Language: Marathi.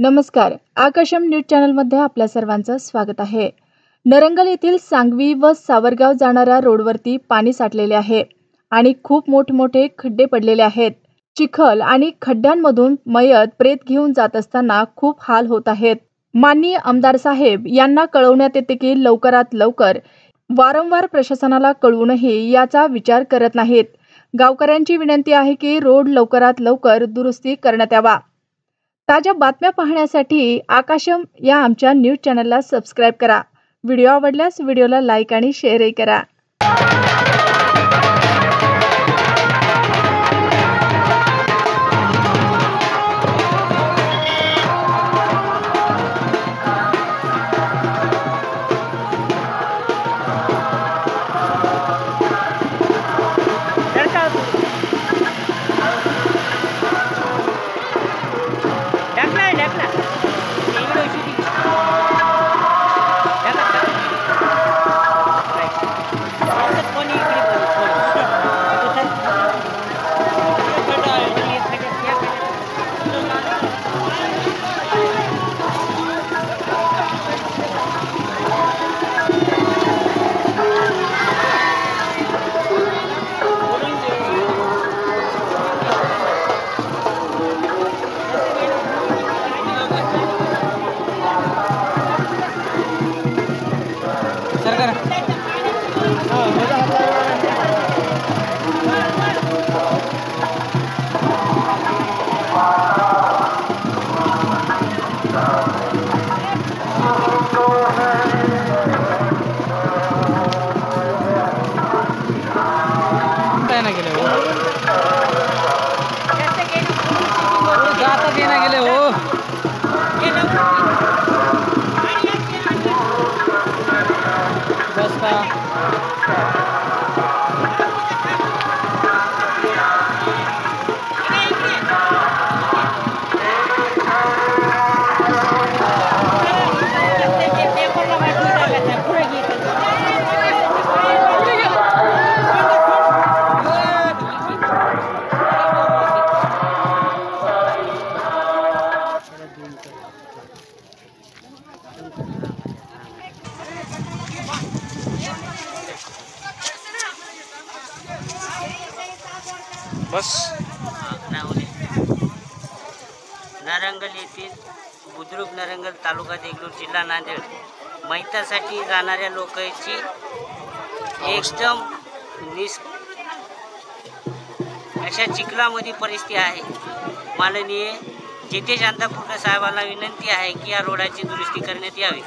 नमस्कार. आकाशम न्यूज चॅनलमध्ये आपल्या सर्वांचं स्वागत आहे. नरंगल येथील सांगवी व सावरगाव जाणाऱ्या रोडवरती पाणी साठलेले आहे आणि खूप मोठमोठे खड्डे पडलेले आहेत. चिखल आणि खड्ड्यांमधून मयत प्रेत घेऊन जात असताना खूप हाल होत आहेत. माननीय आमदार साहेब यांना कळवण्यात येते की लवकरात लवकर वारंवार प्रशासनाला कळवूनही याचा विचार करत नाहीत. गावकऱ्यांची विनंती आहे की रोड लवकरात लवकर दुरुस्ती करण्यात यावा. ताज्या बातम्या पाहण्यासाठी आकाशम या आमच्या न्यूज चॅनलला सबस्क्राइब करा. व्हिडिओ आवडल्यास व्हिडिओला लाईक आणि शेअरही करा. बस नरंगल येथील बुद्रुक नरंगल तालुका देगलूर जिल्हा नांदेड मैतासाठी जाणाऱ्या लोकांची एकदम अशा चिखलामध्ये परिस्थिती आहे. माननीय जितेश अंतापूरकर साहेबांना विनंती आहे की या रोडाची दुरुस्ती करण्यात यावी.